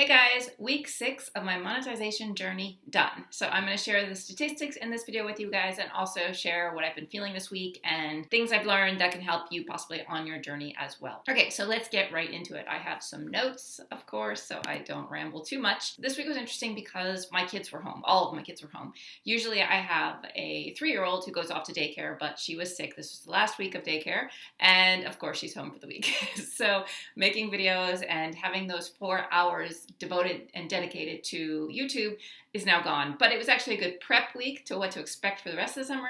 Hey guys, week 6 of my monetization journey done. So I'm going to share the statistics in this video with you guys and also share what I've been feeling this week and things I've learned that can help you possibly on your journey as well. Okay, so let's get right into it. I have some notes, of course, so I don't ramble too much. This week was interesting because my kids were home. All of my kids were home. Usually I have a 3-year-old who goes off to daycare, but she was sick. This was the last week of daycare, and of course she's home for the week. So making videos and having those 4 hours devoted and dedicated to YouTube is now gone. But it was actually a good prep week to what to expect for the rest of the summer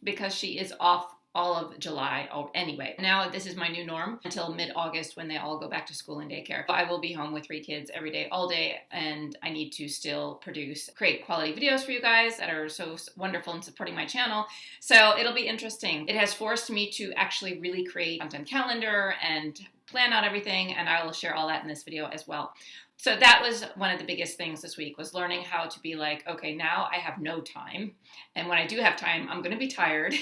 because she is off all of July anyway. Now this is my new norm until mid-August when they all go back to school and daycare. I will be home with 3 kids every day, all day, and I need to still create quality videos for you guys that are so wonderful in supporting my channel. So it'll be interesting. It has forced me to actually really create a content calendar and plan out everything, and I will share all that in this video as well. So that was one of the biggest things this week, was learning how to be like, okay, now I have no time. And when I do have time, I'm going to be tired.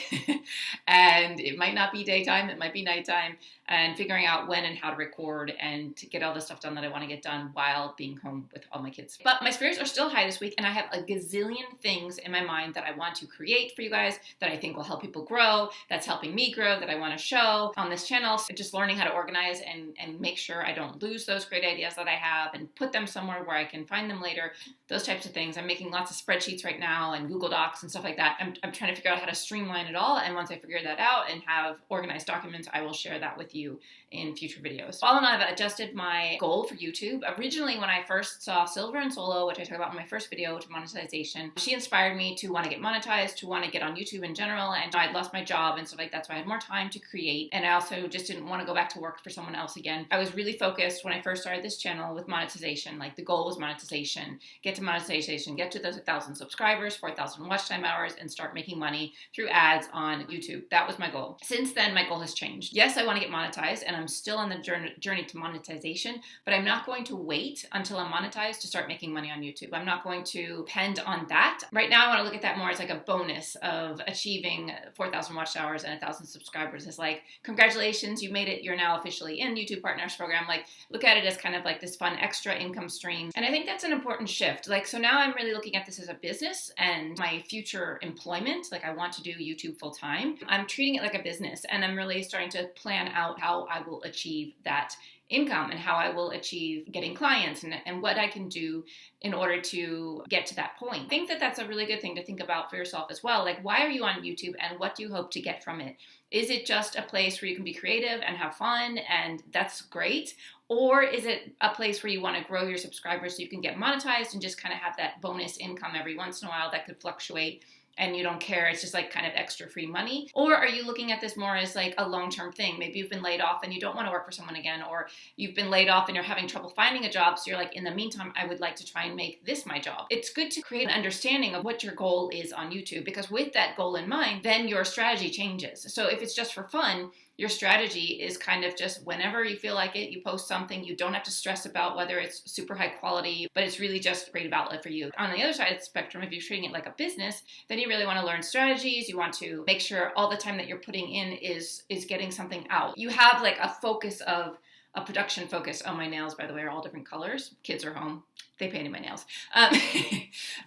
And it might not be daytime, it might be nighttime. And figuring out when and how to record and to get all the stuff done that I want to get done while being home with all my kids. But my spirits are still high this week, and I have a gazillion things in my mind that I want to create for you guys that I think will help people grow, that's helping me grow, that I want to show on this channel. So just learning how to organize and make sure I don't lose those great ideas that I have and put them somewhere where I can find them later, those types of things. I'm making lots of spreadsheets right now and Google Docs and stuff like that. I'm trying to figure out how to streamline it all, and once I figure that out and have organized documents, I will share that with you in future videos. All in all, I've adjusted my goal for YouTube. Originally, when I first saw Silver and Solo, which I talked about in my first video to monetization, she inspired me to want to get monetized, to want to get on YouTube in general, and I'd lost my job and stuff like that, so I had more time to create, and I also just didn't want to go back to work for someone else again. I was really focused when I first started this channel with monetization. Like, the goal was monetization, get to monetization, get to those 1,000 subscribers, 4,000 watch time hours, and start making money through ads on YouTube. That was my goal. Since then, my goal has changed. Yes, I want to get monetized, and I'm still on the journey to monetization, but I'm not going to wait until I'm monetized to start making money on YouTube. I'm not going to depend on that. Right now, I want to look at that more as like a bonus of achieving 4,000 watch hours and 1,000 subscribers. It's like, congratulations, you made it. You're now officially in YouTube Partners Program. Like, look at it as kind of like this fun extra income stream. And I think that's an important shift. Like, so now I'm really looking at this as a business and my future employment. Like, I want to do YouTube full time. I'm treating it like a business, and I'm really starting to plan out how I will achieve that income and how I will achieve getting clients and what I can do in order to get to that point. I think that that's a really good thing to think about for yourself as well. Like, why are you on YouTube and what do you hope to get from it? Is it just a place where you can be creative and have fun and that's great? Or is it a place where you want to grow your subscribers so you can get monetized and just kind of have that bonus income every once in a while that could fluctuate and you don't care, it's just like kind of extra free money? Or are you looking at this more as like a long-term thing? Maybe you've been laid off and you don't want to work for someone again, or you've been laid off and you're having trouble finding a job, so you're like, in the meantime, I would like to try and make this my job. It's good to create an understanding of what your goal is on YouTube, because with that goal in mind, then your strategy changes. So if it's just for fun, your strategy is kind of just whenever you feel like it, you post something. You don't have to stress about whether it's super high quality, but it's really just a creative outlet for you. On the other side of the spectrum, if you're treating it like a business, then you really want to learn strategies. You want to make sure all the time that you're putting in is getting something out. You have like a focus of a production focus. Oh, my nails, by the way, are all different colors. Kids are home. They painted my nails.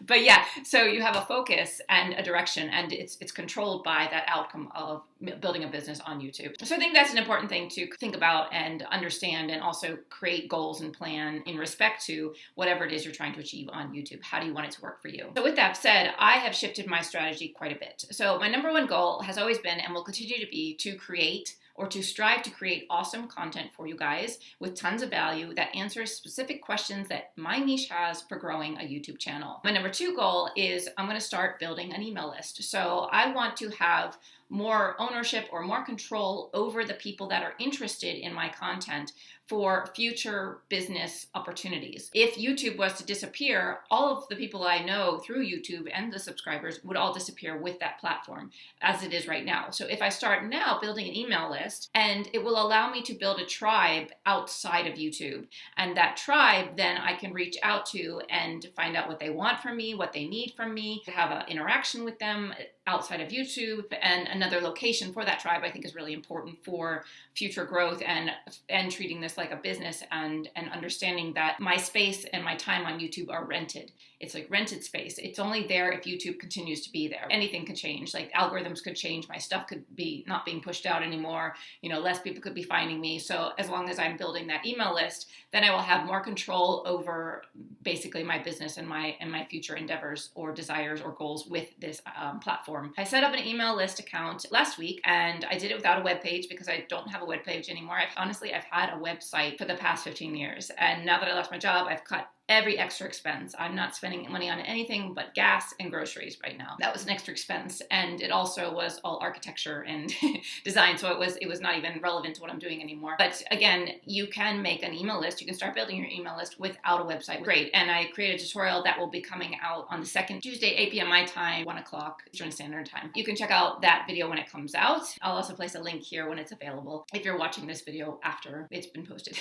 But yeah, so you have a focus and a direction, and it's controlled by that outcome of building a business on YouTube. So I think that's an important thing to think about and understand, and also create goals and plan in respect to whatever it is you're trying to achieve on YouTube. How do you want it to work for you? So with that said, I have shifted my strategy quite a bit. So my number one goal has always been, and will continue to be, to create or to strive to create awesome content for you guys with tons of value that answers specific questions that my niche has for growing a YouTube channel. My number 2 goal is I'm going to start building an email list. So I want to have more ownership or more control over the people that are interested in my content for future business opportunities. If YouTube was to disappear, all of the people I know through YouTube and the subscribers would all disappear with that platform as it is right now. So if I start now building an email list, and it will allow me to build a tribe outside of YouTube, and that tribe then I can reach out to and find out what they want from me, what they need from me, to have an interaction with them outside of YouTube. And another location for that tribe, I think is really important for future growth and treating this like a business and understanding that my space and my time on YouTube are rented. It's like rented space. It's only there if YouTube continues to be there. Anything could change. Like algorithms could change. My stuff could be not being pushed out anymore. Less people could be finding me. So as long as I'm building that email list, then I will have more control over basically my business and my future endeavors or desires or goals with this platform. I set up an email list account last week, and I did it without a web page because I don't have a web page anymore. I've had a website for the past 15 years. And now that I lost my job, I've cut every extra expense. I'm not spending money on anything but gas and groceries right now. That was an extra expense. And it also was all architecture and design. So it was not even relevant to what I'm doing anymore. But again, you can make an email list. You can start building your email list without a website. Great. And I created a tutorial that will be coming out on the second Tuesday, 8 p.m. my time, 1 o'clock Eastern Standard Time. You can check out that video when it comes out. I'll also place a link here when it's available if you're watching this video after it's been posted.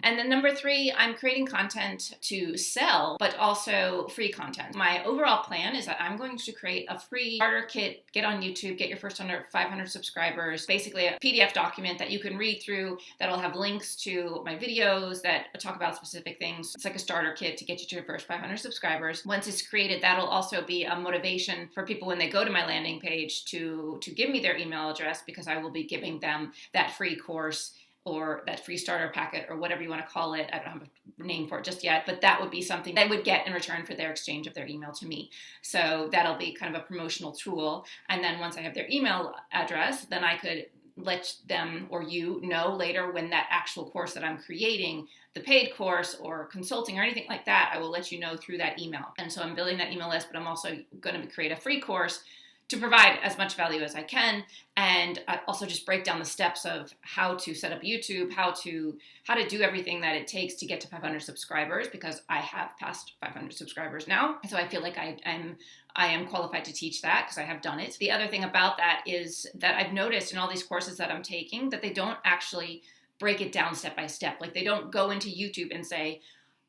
And then number 3, I'm creating content to sell, but also free content. My overall plan is that I'm going to create a free starter kit, get on YouTube, get your first 500 subscribers, basically a PDF document that you can read through that'll have links to my videos that talk about specific things. It's like a starter kit to get you to your first 500 subscribers. Once it's created, that'll also be a motivation for people when they go to my landing page to give me their email address, because I will be giving them that free course or that free starter packet or whatever you want to call it. I don't have a name for it just yet, but that would be something they would get in return for their exchange of their email to me. So that'll be kind of a promotional tool. And then once I have their email address, then I could let them or you know later when that actual course that I'm creating, the paid course or consulting or anything like that, I will let you know through that email. And so I'm building that email list, but I'm also going to create a free course to provide as much value as I can, and also just break down the steps of how to set up YouTube, how to do everything that it takes to get to 500 subscribers, because I have passed 500 subscribers now. So I feel like I am qualified to teach that because I have done it. The other thing about that is that I've noticed in all these courses that I'm taking that they don't actually break it down step by step. Like they don't go into YouTube and say,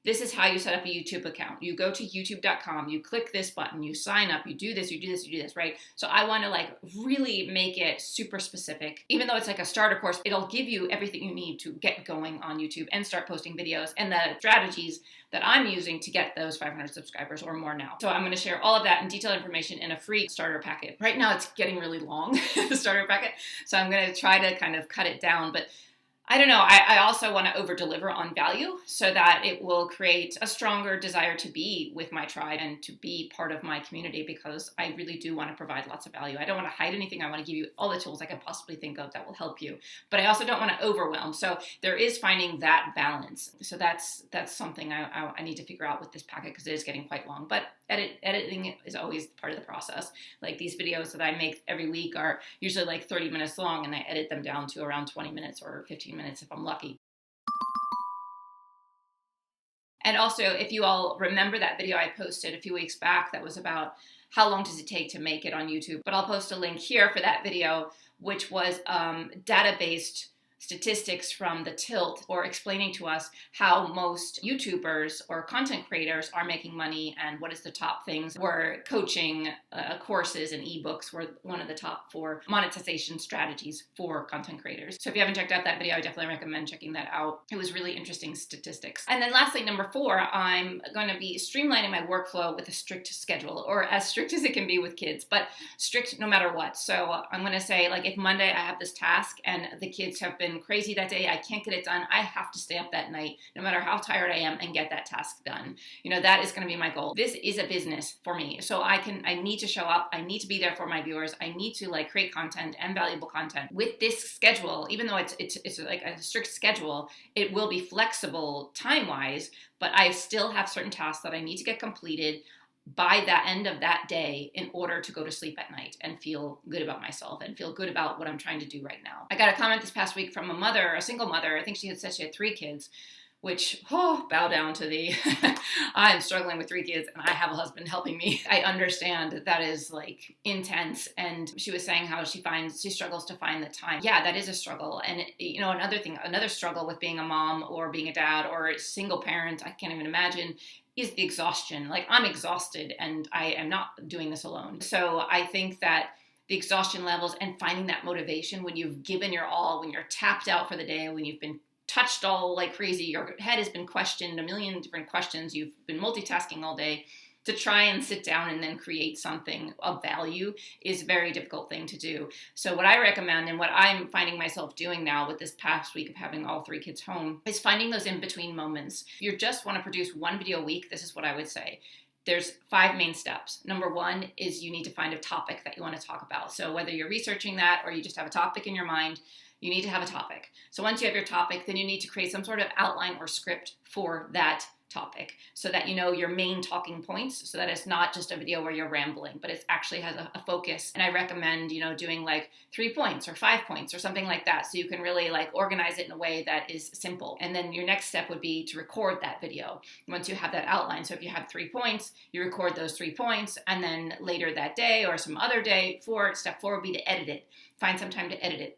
this is how you set up a YouTube account. You go to youtube.com, you click this button, you sign up, you do this, you do this, you do this, right? So I want to like really make it super specific. Even though it's like a starter course, it'll give you everything you need to get going on YouTube and start posting videos and the strategies that I'm using to get those 500 subscribers or more now. So I'm going to share all of that in detailed information in a free starter packet. Right now it's getting really long, the starter packet. So I'm going to try to kind of cut it down, but I don't know. I also want to over deliver on value so that it will create a stronger desire to be with my tribe and to be part of my community, because I really do want to provide lots of value. I don't want to hide anything. I want to give you all the tools I could possibly think of that will help you, but I also don't want to overwhelm. So there is finding that balance. So that's something I need to figure out with this packet, because it is getting quite long, but editing is always part of the process. Like these videos that I make every week are usually like 30 minutes long, and I edit them down to around 20 minutes or 15 minutes if I'm lucky. And also, if you all remember that video I posted a few weeks back that was about how long does it take to make it on YouTube, but I'll post a link here for that video, which was data-based statistics from the Tilt, or explaining to us how most YouTubers or content creators are making money and what is the top things, where coaching, courses, and ebooks were one of the top 4 monetization strategies for content creators. So if you haven't checked out that video, I definitely recommend checking that out. It was really interesting statistics. And then lastly, number 4, I'm going to be streamlining my workflow with a strict schedule, or as strict as it can be with kids, but strict no matter what. So I'm going to say, like, if Monday I have this task and the kids have been crazy that day, I can't get it done, I have to stay up that night, no matter how tired I am, and get that task done. That is going to be my goal. This is a business for me. So I need to show up. I need to be there for my viewers. I need to like create content and valuable content with this schedule. Even though it's like a strict schedule, it will be flexible time-wise, but I still have certain tasks that I need to get completed by the end of that day in order to go to sleep at night and feel good about myself and feel good about what I'm trying to do right now. I got a comment this past week from a single mother. I think she had said she had 3 kids, which, bow down to the, I'm struggling with 3 kids and I have a husband helping me. I understand that is like intense. And she was saying how she struggles to find the time. Yeah, that is a struggle. And another struggle with being a mom or being a dad or a single parent, I can't even imagine, is the exhaustion. Like, I'm exhausted and I am not doing this alone. So I think that the exhaustion levels, and finding that motivation when you've given your all, when you're tapped out for the day, when you've been touched all like crazy, your head has been questioned a million different questions, you've been multitasking all day, to try and sit down and then create something of value is a very difficult thing to do. So what I recommend, and what I'm finding myself doing now with this past week of having all 3 kids home, is finding those in-between moments. If you just want to produce 1 video a week, this is what I would say. There's 5 main steps. Number 1 is you need to find a topic that you want to talk about. So whether you're researching that or you just have a topic in your mind, you need to have a topic. So once you have your topic, then you need to create some sort of outline or script for that topic so that you know your main talking points, so that it's not just a video where you're rambling, but it actually has a focus. And I recommend, doing like 3 points or 5 points or something like that, so you can really like organize it in a way that is simple. And then your next step would be to record that video once you have that outline. So if you have 3 points, you record those 3 points, and then later that day or some other day, step 4 would be to edit it. Find some time to edit it.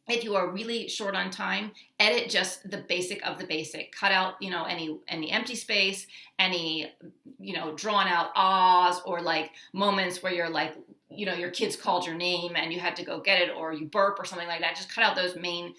If you are really short on time, edit just the basic of the basic. Cut out, any empty space, any, drawn out ahs, or like moments where you're like, your kids called your name and you had to go get it, or you burp or something like that. Just cut out those main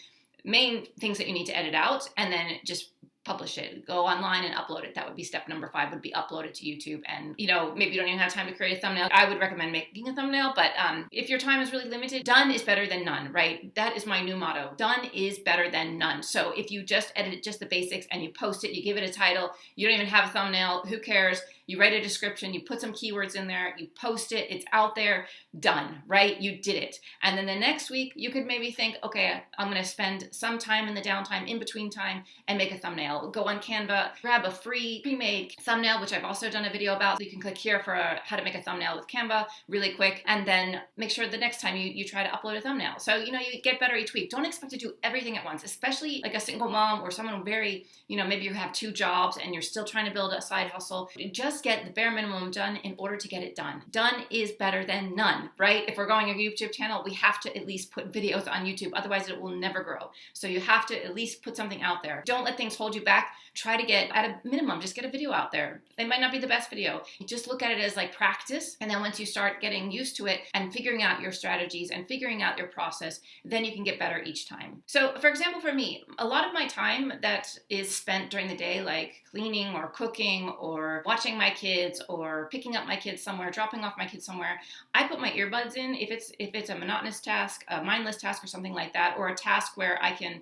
things that you need to edit out, and then just publish it. Go online and upload it. That would be step number 5, would be upload it to YouTube. And, maybe you don't even have time to create a thumbnail. I would recommend making a thumbnail, but if your time is really limited, done is better than none, right? That is my new motto. Done is better than none. So if you just edit just the basics and you post it, you give it a title, you don't even have a thumbnail, who cares? You write a description, you put some keywords in there, you post it, it's out there, done, right? You did it. And then the next week, you could maybe think, okay, I'm going to spend some time in the downtime, in between time, and make a thumbnail. Go on Canva, grab a free pre-made thumbnail, which I've also done a video about. So you can click here for how to make a thumbnail with Canva really quick, and then make sure the next time you try to upload a thumbnail. So, you get better each week. Don't expect to do everything at once, especially like a single mom or someone very, maybe you have 2 jobs and you're still trying to build a side hustle. Just get the bare minimum done in order to get it done. Done is better than none, right? If we're growing a YouTube channel, we have to at least put videos on YouTube. Otherwise, it will never grow. So you have to at least put something out there. Don't let things hold you back. Try to get, at a minimum, just get a video out there. It might not be the best video. Just look at it as like practice. And then once you start getting used to it and figuring out your strategies and figuring out your process, then you can get better each time. So for example, for me, a lot of my time that is spent during the day, like cleaning or cooking or watching my kids or picking up my kids somewhere, dropping off my kids somewhere, I put my earbuds in if it's a monotonous task, a mindless task or something like that, or a task where I can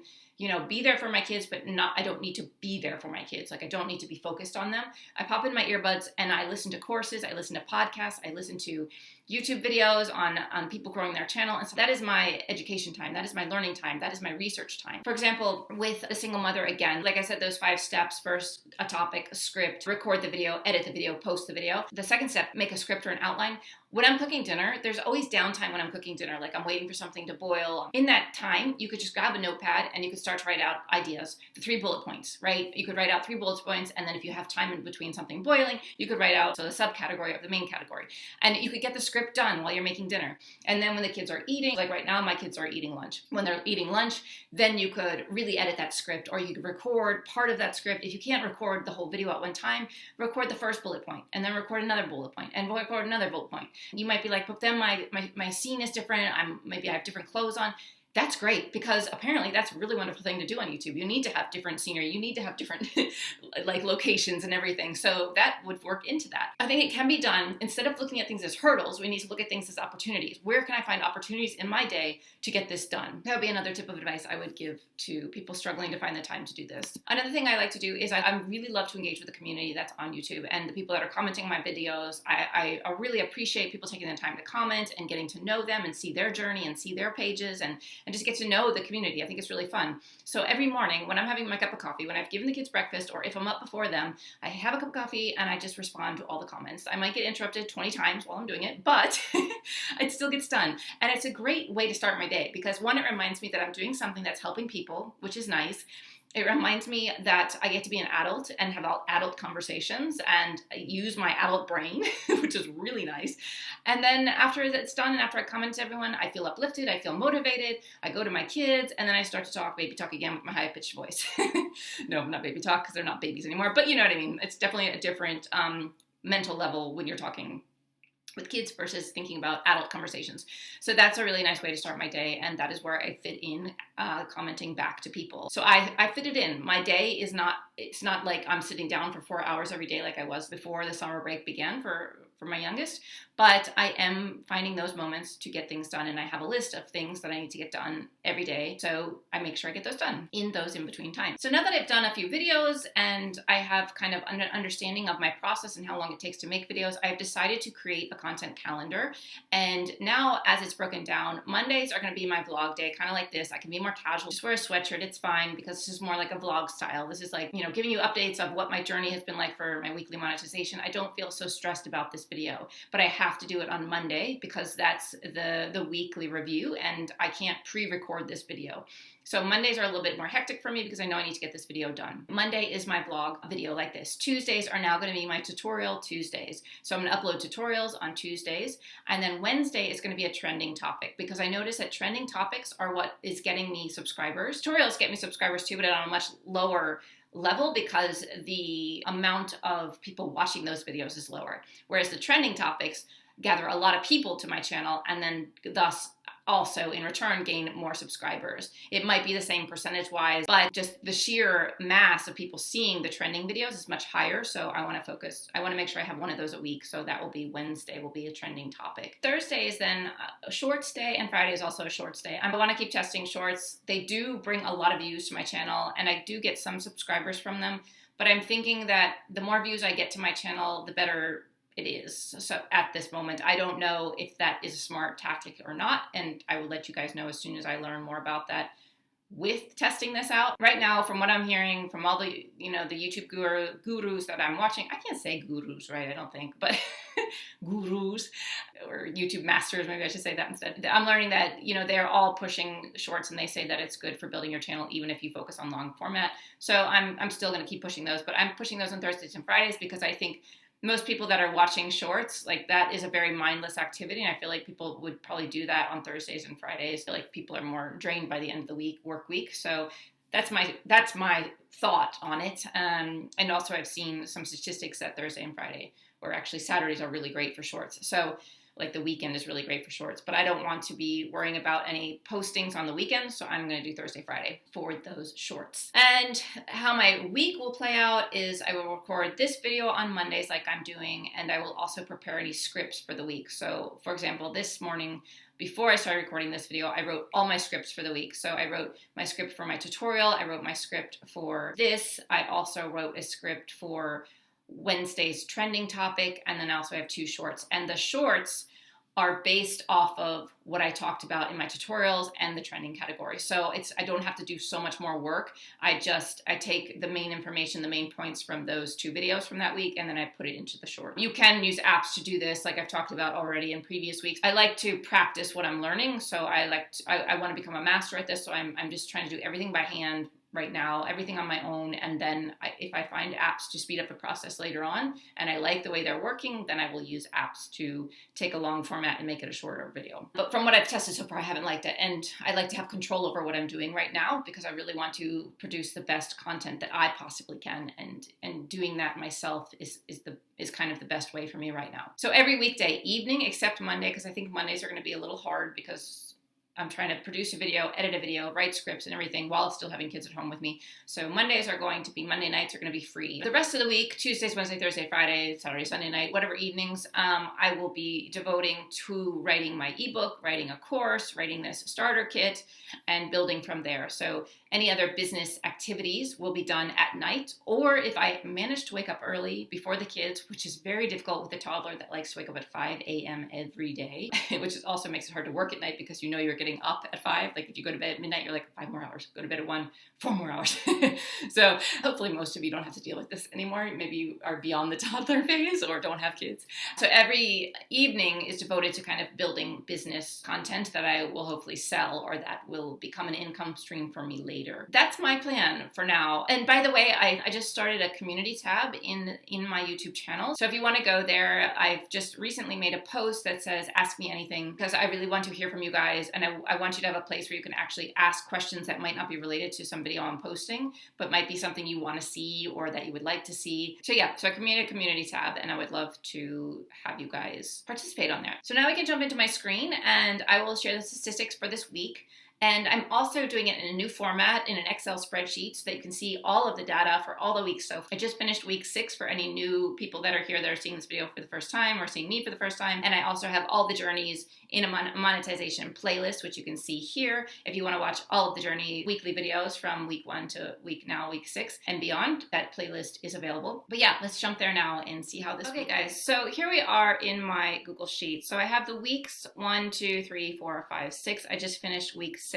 be there for my kids, but I don't need to be there for my kids. Like I don't need to be focused on them. I pop in my earbuds and I listen to courses, I listen to podcasts, I listen to YouTube videos on people growing their channel. And so that is my education time. That is my learning time. That is my research time. For example, with a single mother, again, like I said, those 5 steps: first, a topic, a script, record the video, edit the video, post the video. The second step, make a script or an outline. When I'm cooking dinner, there's always downtime when I'm cooking dinner. Like I'm waiting for something to boil. In that time, you could just grab a notepad and you could start to write out ideas. The 3 bullet points, right? You could write out 3 bullet points, and then if you have time in between something boiling, you could write out the subcategory of the main category. And you could get the script done while you're making dinner. And then when the kids are eating, like right now, my kids are eating lunch. When they're eating lunch, then you could really edit that script, or you could record part of that script. If you can't record the whole video at one time, record the first bullet point, and then record another bullet point, and record another bullet point. You might be like, but then my scene is different. Maybe I have different clothes on. That's great, because apparently that's a really wonderful thing to do on YouTube. You need to have different scenery. You need to have different like locations and everything. So that would work into that. I think it can be done. Instead of looking at things as hurdles, we need to look at things as opportunities. Where can I find opportunities in my day to get this done? That would be another tip of advice I would give to people struggling to find the time to do this. Another thing I like to do is I really love to engage with the community that's on YouTube and the people that are commenting my videos. I really appreciate people taking the time to comment and getting to know them and see their journey and see their pages and just get to know the community. I think it's really fun. So every morning when I'm having my cup of coffee, when I've given the kids breakfast, or if I'm up before them, I have a cup of coffee and I just respond to all the comments. I might get interrupted 20 times while I'm doing it, but it still gets done. And it's a great way to start my day, because one, it reminds me that I'm doing something that's helping people, which is nice. It reminds me that I get to be an adult and have adult conversations and use my adult brain, which is really nice. And then after it's done and after I comment to everyone, I feel uplifted, I feel motivated, I go to my kids, and then I start to talk baby talk again with my high-pitched voice. No, not baby talk, because they're not babies anymore, but you know what I mean. It's definitely a different mental level when you're talking with kids versus thinking about adult conversations. So that's a really nice way to start my day, and that is where I fit in commenting back to people. So I fit it in. My day is not, it's not like I'm sitting down for 4 hours every day like I was before the summer break began for my youngest, but I am finding those moments to get things done, and I have a list of things that I need to get done every day, so I make sure I get those done in those in-between times. So now that I've done a few videos and I have kind of an understanding of my process and how long it takes to make videos, I've decided to create a content calendar. And now, as it's broken down, Mondays are going to be my vlog day, kind of like this. I can be more casual, just wear a sweatshirt, it's fine, because this is more like a vlog style. This is like, you know, giving you updates of what my journey has been like for my weekly monetization. I don't feel so stressed about this video, but I have to do it on Monday because that's the weekly review, and I can't pre-record this video. So Mondays are a little bit more hectic for me because I know I need to get this video done. Monday is my vlog video like this. Tuesdays are now going to be my tutorial Tuesdays. So I'm going to upload tutorials on Tuesdays. And then Wednesday is going to be a trending topic, because I notice that trending topics are what is getting me subscribers. Tutorials get me subscribers too, but on a much lower level because the amount of people watching those videos is lower. Whereas the trending topics gather a lot of people to my channel, and then thus also in return gain more subscribers. It might be the same percentage wise, but just the sheer mass of people seeing the trending videos is much higher. So I want to make sure I have one of those a week. So that will be Wednesday, will be a trending topic. Thursday is then a shorts day, and Friday is also a shorts day. I want to keep testing shorts. They do bring a lot of views to my channel, and I do get some subscribers from them, but I'm thinking that the more views I get to my channel, the better it is. So at this moment, I don't know if that is a smart tactic or not, and I will let you guys know as soon as I learn more about that with testing this out. Right now, from what I'm hearing from all the, you know, the YouTube gurus that I'm watching, I can't say gurus, right? I don't think, but gurus or YouTube masters, maybe I should say that instead. I'm learning that, you know, they're all pushing shorts, and they say that it's good for building your channel even if you focus on long format. So I'm still going to keep pushing those, but I'm pushing those on Thursdays and Fridays because I think most people that are watching shorts, like, that is a very mindless activity, and I feel like people would probably do that on Thursdays and Fridays. I feel like people are more drained by the end of the week, work week. So that's my thought on it. And also I've seen some statistics that Thursday and Friday, or actually Saturdays, are really great for shorts. So like the weekend is really great for shorts, but I don't want to be worrying about any postings on the weekend, so I'm going to do Thursday, Friday for those shorts. And how my week will play out is I will record this video on Mondays like I'm doing, and I will also prepare any scripts for the week. So for example, this morning, before I started recording this video, I wrote all my scripts for the week. So I wrote my script for my tutorial, I wrote my script for this, I also wrote a script for Wednesday's trending topic, and then also I have 2 shorts. And the shorts are based off of what I talked about in my tutorials and the trending category. So I don't have to do so much more work. I take the main information, the main points from those 2 videos from that week, and then I put it into the short. You can use apps to do this, like I've talked about already in previous weeks. I like to practice what I'm learning, so I want to become a master at this, so I'm just trying to do everything by hand right now, everything on my own, and then if I find apps to speed up the process later on, and I like the way they're working, then I will use apps to take a long format and make it a shorter video. But from what I've tested so far, I haven't liked it, and I like to have control over what I'm doing right now because I really want to produce the best content that I possibly can, and doing that myself is kind of the best way for me right now. So every weekday evening except Monday, because I think Mondays are going to be a little hard because I'm trying to produce a video, edit a video, write scripts and everything while still having kids at home with me. So Monday nights are going to be free. The rest of the week, Tuesdays, Wednesday, Thursday, Friday, Saturday, Sunday night, whatever evenings, I will be devoting to writing my ebook, writing a course, writing this starter kit, and building from there. So any other business activities will be done at night, or if I manage to wake up early before the kids, which is very difficult with a toddler that likes to wake up at 5 a.m. every day, which also makes it hard to work at night because you know you're getting up at 5. Like if you go to bed at midnight, you're like 5 more hours. Go to bed at 1, 4 more hours. So hopefully most of you don't have to deal with this anymore. Maybe you are beyond the toddler phase or don't have kids. So every evening is devoted to kind of building business content that I will hopefully sell or that will become an income stream for me later. later. That's my plan for now. And by the way, I just started a community tab in my YouTube channel. So if you want to go there, I've just recently made a post that says ask me anything, because I really want to hear from you guys, and I want you to have a place where you can actually ask questions that might not be related to some video I'm posting, but might be something you want to see or that you would like to see. So yeah, so I created a community tab, and I would love to have you guys participate on there. So now we can jump into my screen, and I will share the statistics for this week. And I'm also doing it in a new format in an Excel spreadsheet so that you can see all of the data for all the weeks. So I just finished week 6 for any new people that are here that are seeing this video for the first time or seeing me for the first time. And I also have all the journeys in a monetization playlist, which you can see here. If you want to watch all of the journey weekly videos from week 1 to week 6 and beyond, that playlist is available. But yeah, let's jump there now and see how this Okay guys, so here we are in my Google Sheet. So I have the weeks 1, 2, 3, 4, 5, 6. I just finished week 6.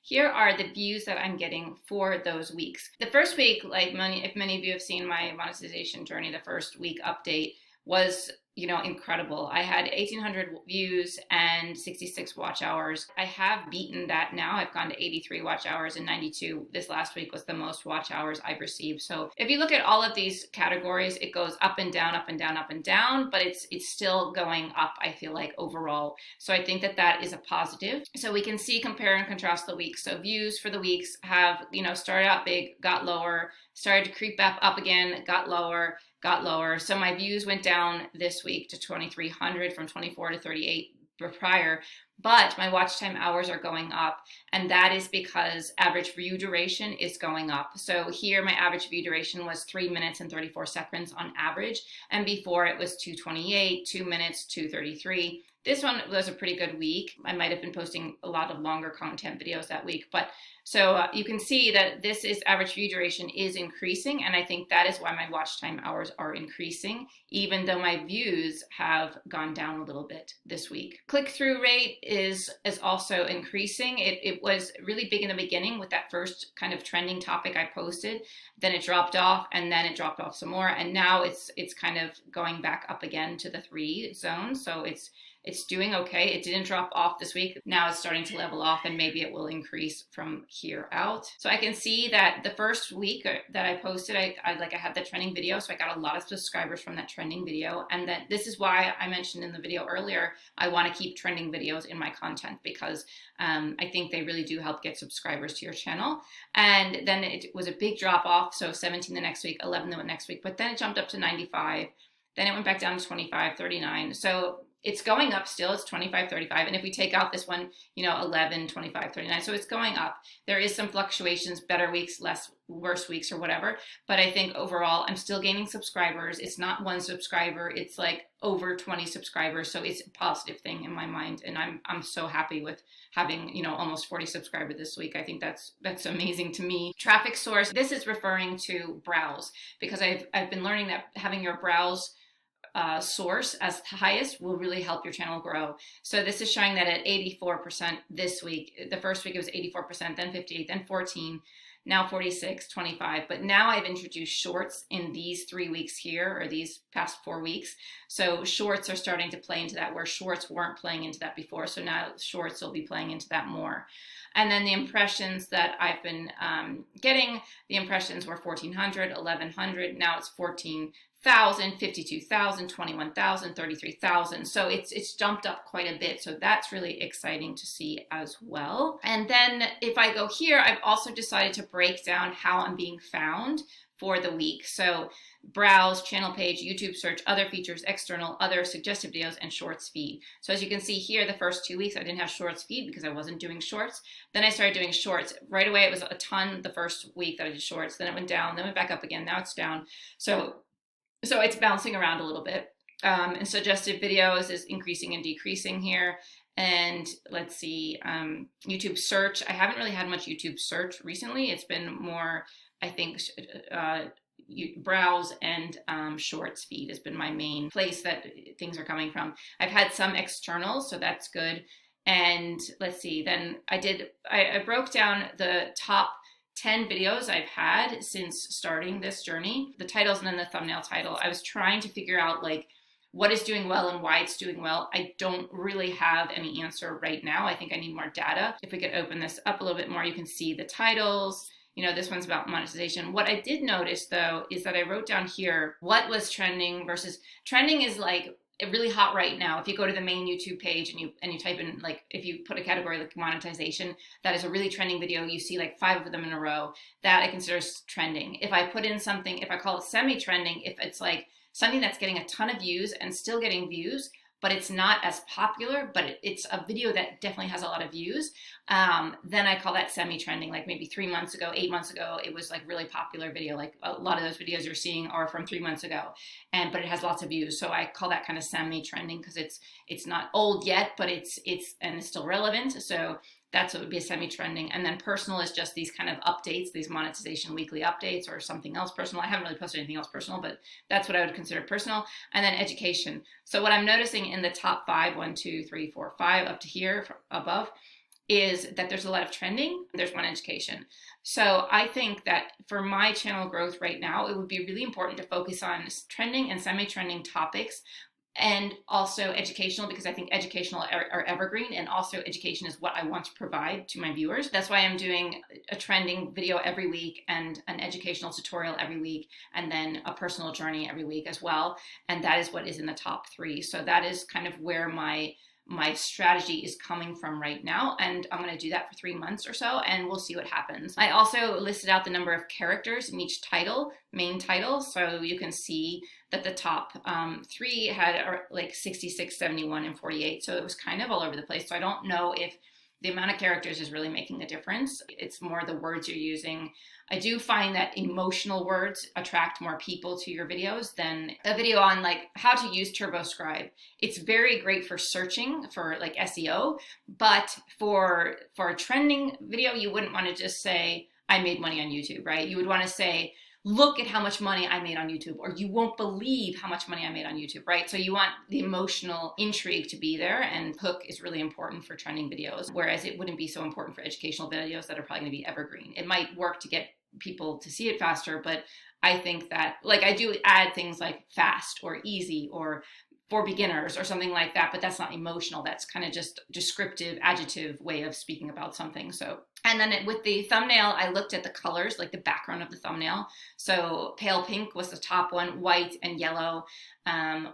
Here are the views that I'm getting for those weeks. The first week, like if many of you have seen my monetization journey, the first week update was, you know, incredible. I had 1,800 views and 66 watch hours. I have beaten that now. I've gone to 83 watch hours and 92. This last week was the most watch hours I've received. So if you look at all of these categories, it goes up and down, up and down, up and down, but it's still going up, I feel like, overall. So I think that that is a positive. So we can see, compare and contrast the weeks. So views for the weeks have, you know, started out big, got lower, started to creep back up again, got lower, got lower. So my views went down this week to 2,300 from 24 to 38 prior, but my watch time hours are going up, and that is because average view duration is going up. So here my average view duration was 3 minutes and 34 seconds on average, and before it was 2:28, 2 minutes, 2:33. This one was a pretty good week. I might have been posting a lot of longer content videos that week, but so you can see that this is average view duration is increasing, and I think that is why my watch time hours are increasing, even though my views have gone down a little bit this week. Click-through rate is also increasing. It was really big in the beginning with that first kind of trending topic I posted, then it dropped off, and then it dropped off some more, and now it's kind of going back up again to the 3 zone, so it's doing okay. It didn't drop off this week. Now it's starting to level off, and maybe it will increase from here out. So I can see that the first week that I posted, I had the trending video, so I got a lot of subscribers from that trending video. And that this is why I mentioned in the video earlier, I want to keep trending videos in my content, because I think they really do help get subscribers to your channel. And then it was a big drop off. So 17 the next week, 11 the next week, but then it jumped up to 95. Then it went back down to 25, 39. So it's going up still. It's 25, 35. And if we take out this one, you know, 11, 25, 39. So it's going up. There is some fluctuations, better weeks, worse weeks or whatever. But I think overall, I'm still gaining subscribers. It's not 1 subscriber. It's like over 20 subscribers. So it's a positive thing in my mind. And I'm so happy with having, you know, almost 40 subscribers this week. I think that's amazing to me. Traffic source. This is referring to browse, because I've been learning that having your browse source as the highest will really help your channel grow. So this is showing that at 84% this week. The first week it was 84%, then 58, then 14, now 46, 25. But now I've introduced shorts in these 3 weeks here, or these past 4 weeks. So shorts are starting to play into that, where shorts weren't playing into that before. So now shorts will be playing into that more. And then the impressions that I've been getting, the impressions were 1,400, 1,100. Now it's 14,000, 52,000, 21,000, 33,000. So it's jumped up quite a bit. So that's really exciting to see as well. And then if I go here, I've also decided to break down how I'm being found for the week. So browse, channel page, YouTube search, other features, external, other suggested videos, and shorts feed. So as you can see here, the first 2 weeks I didn't have shorts feed because I wasn't doing shorts. Then I started doing shorts. Right away it was a ton the first week that I did shorts. Then it went down, then went back up again. Now it's down. So it's bouncing around a little bit. And suggested videos is increasing and decreasing here. And let's see, YouTube search. I haven't really had much YouTube search recently. It's been more, I think, browse and shorts feed has been my main place that things are coming from. I've had some externals, so that's good. And let's see, then I broke down the top 10 videos I've had since starting this journey, the titles and then the thumbnail title. I was trying to figure out, like, what is doing well and why it's doing well, I don't really have any answer right now. I think I need more data. If we could open this up a little bit more, you can see the titles. You know, this one's about monetization. What I did notice though is that I wrote down here what was trending versus trending is like really hot right now. If you go to the main YouTube page and you type in, like, if you put a category like monetization, that is a really trending video. You see like 5 of them in a row. That I consider trending. If I put in something, if I call it semi-trending, if it's like something that's getting a ton of views and still getting views, but it's not as popular, but it's a video that definitely has a lot of views, then I call that semi-trending. Like maybe 3 months ago, 8 months ago, it was like really popular video. Like a lot of those videos you're seeing are from 3 months ago, but it has lots of views. So I call that kind of semi-trending because it's not old yet, but it's still relevant. So that's what would be a semi-trending. And then personal is just these kind of updates, these monetization weekly updates or something else personal. I haven't really posted anything else personal, but that's what I would consider personal. And then education. So what I'm noticing in the top 5, 1, 2, 3, 4, 5 up to here above, is that there's a lot of trending. There's one education. So I think that for my channel growth right now, it would be really important to focus on trending and semi-trending topics, and also educational, because I think educational are evergreen, and also education is what I want to provide to my viewers. That's why I'm doing a trending video every week and an educational tutorial every week, and then a personal journey every week as well. And that is what is in the top 3. So that is kind of where my strategy is coming from right now, and I'm going to do that for 3 months or so, and we'll see what happens. I also listed out the number of characters in each title, main title, so you can see that the top 3 had like 66, 71, and 48, so it was kind of all over the place. So I don't know if the amount of characters is really making a difference. It's more the words you're using. I do find that emotional words attract more people to your videos than a video on like how to use TurboScribe. It's very great for searching for like SEO, but for a trending video, you wouldn't want to just say, I made money on YouTube, right? You would want to say, look at how much money I made on YouTube, or you won't believe how much money I made on YouTube, right? So you want the emotional intrigue to be there, and hook is really important for trending videos, whereas it wouldn't be so important for educational videos that are probably gonna be evergreen. It might work to get people to see it faster, but I think that, like, I do add things like fast or easy or for beginners or something like that, but that's not emotional. That's kind of just descriptive, adjective way of speaking about something. So, and then with the thumbnail, I looked at the colors, like the background of the thumbnail. So pale pink was the top one, white and yellow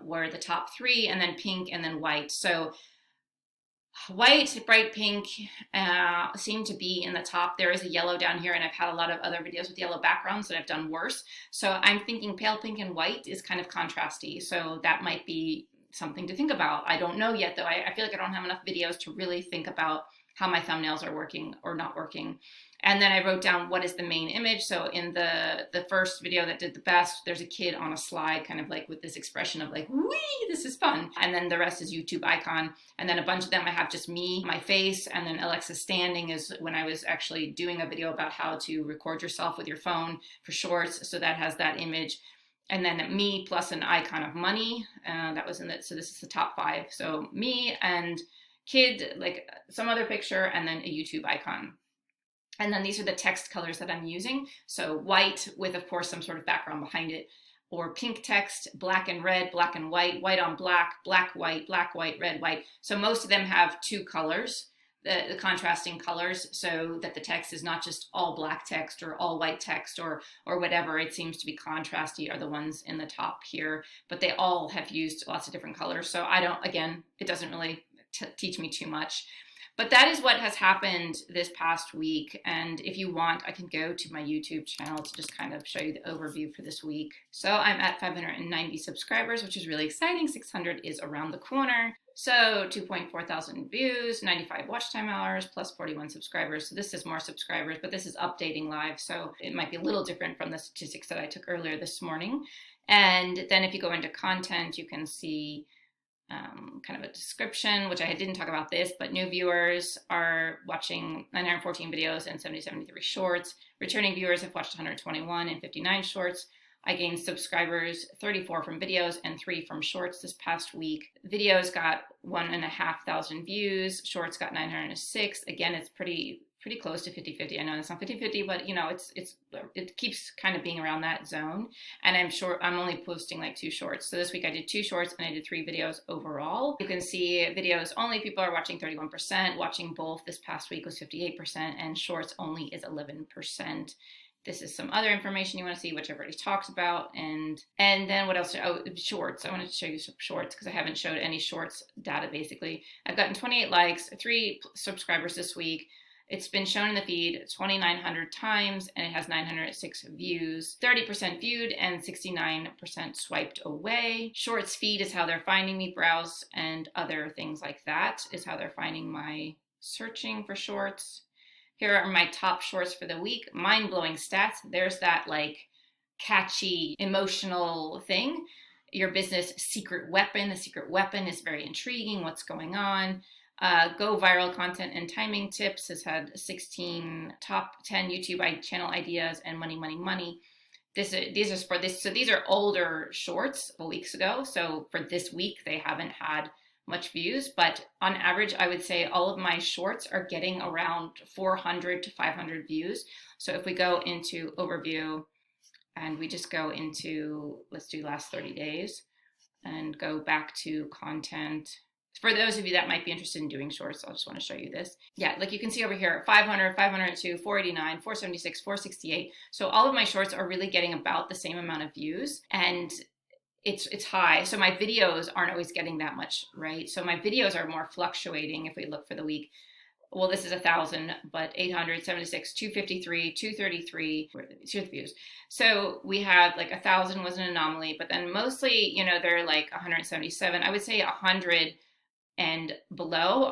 were the top 3, and then pink and then white. So white, bright pink seem to be in the top. There is a yellow down here, and I've had a lot of other videos with yellow backgrounds that I've done worse. So I'm thinking pale pink and white is kind of contrasty. So that might be something to think about. I don't know yet, though. I feel like I don't have enough videos to really think about how my thumbnails are working or not working. And then I wrote down what is the main image. So in the first video that did the best, there's a kid on a slide, kind of like with this expression of like, wee, this is fun. And then the rest is YouTube icon. And then a bunch of them I have just me, my face, and then Alexa standing is when I was actually doing a video about how to record yourself with your phone for shorts. So that has that image. And then me plus an icon of money. That was in it. So this is the top 5. So me and kid, like some other picture, and then a YouTube icon. And then these are the text colors that I'm using. So white with, of course, some sort of background behind it, or pink text, black and red, black and white, white on black, black, white, red, white. So most of them have 2 colors, the contrasting colors, so that the text is not just all black text or all white text or whatever. It seems to be contrasty are the ones in the top here, but they all have used lots of different colors. So I don't, again, it doesn't really teach me too much. But that is what has happened this past week. And if you want, I can go to my YouTube channel to just kind of show you the overview for this week. So I'm at 590 subscribers, which is really exciting. 600 is around the corner. So 2.4 thousand views, 95 watch time hours, plus 41 subscribers. So this is more subscribers, but this is updating live. So it might be a little different from the statistics that I took earlier this morning. And then if you go into content, you can see kind of a description, which I didn't talk about this, but new viewers are watching 914 videos and 73 shorts. Returning viewers have watched 121 and 59 shorts. I gained subscribers 34 from videos and 3 from shorts this past week. Videos got 1,500 views. Shorts got 906. Again, it's pretty pretty close to 50-50. I know it's not 50-50, but you know, it keeps kind of being around that zone. And I'm only posting like 2 shorts. So this week I did 2 shorts and I did 3 videos overall. You can see videos only people are watching 31%, watching both this past week was 58%, and shorts only is 11%. This is some other information you want to see, which I've already talked about. And then what else? Oh, shorts. I wanted to show you some shorts because I haven't showed any shorts data basically. I've gotten 28 likes, 3 subscribers this week. It's been shown in the feed 2,900 times and it has 906 views, 30% viewed and 69% swiped away. Shorts feed is how they're finding me, browse and other things like that is how they're finding my searching for shorts. Here are my top shorts for the week. Mind-blowing stats. There's that like catchy, emotional thing. Your business secret weapon. The secret weapon is very intriguing. What's going on? Go viral content and timing tips has had 16 top 10 YouTube channel ideas and money, money, money. These are older shorts a couple weeks ago. So for this week, they haven't had much views, but on average, I would say all of my shorts are getting around 400 to 500 views. So if we go into overview and we just go into, let's do last 30 days and go back to content. For those of you that might be interested in doing shorts, I'll just want to show you this. Yeah, like you can see over here, 500, 502, 489, 476, 468. So all of my shorts are really getting about the same amount of views, and it's high. So my videos aren't always getting that much, right? So my videos are more fluctuating if we look for the week. Well, this is 1,000, but 876, 253, 233, here's the views. So we have like 1,000 was an anomaly, but then mostly, you know, they're like 177. I would say 100 and below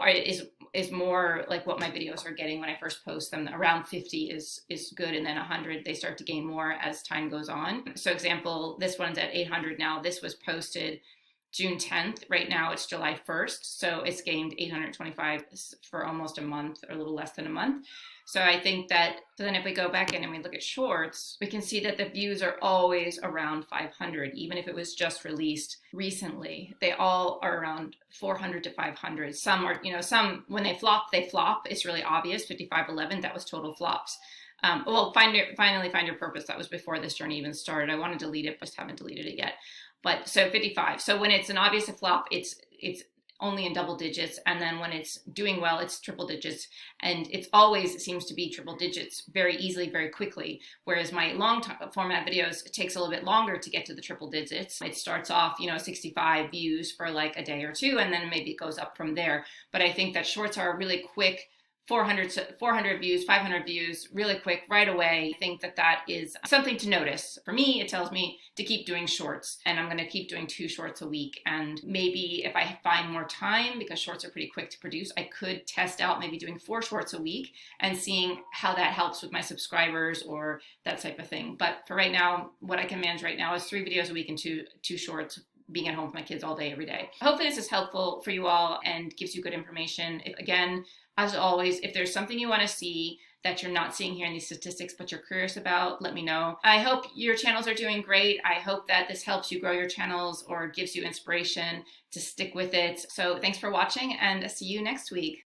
is more like what my videos are getting when I first post them. Around 50 is good, and then 100 they start to gain more as time goes on. So example, this one's at 800 now. This was posted June 10th. Right now it's July 1st, so it's gained 825 for almost a month, or a little less than a month. So I think that, so then if we go back in and we look at shorts, we can see that the views are always around 500, even if it was just released recently. They all are around 400 to 500. Some are, you know, some, when they flop, they flop. It's really obvious. 5511, that was total flops. Well, finally find your purpose. That was before this journey even started. I want to delete it, but just haven't deleted it yet. But so 55. So when it's an obvious flop, it's only in double digits, and then when it's doing well, it's triple digits, and it seems to be triple digits very easily, very quickly. Whereas my long format videos, it takes a little bit longer to get to the triple digits. It starts off, you know, 65 views for like a day or two, and then maybe it goes up from there. But I think that shorts are really quick. 400 views, 500 views, really quick, right away. I think that is something to notice. For me, it tells me to keep doing shorts, and I'm going to keep doing 2 shorts a week. And maybe if I find more time, because shorts are pretty quick to produce, I could test out maybe doing 4 shorts a week and seeing how that helps with my subscribers or that type of thing. But for right now, what I can manage right now is 3 videos a week and two shorts, being at home with my kids all day, every day. Hopefully this is helpful for you all and gives you good information. Again, as always, if there's something you want to see that you're not seeing here in these statistics, but you're curious about, let me know. I hope your channels are doing great. I hope that this helps you grow your channels or gives you inspiration to stick with it. So thanks for watching, and see you next week.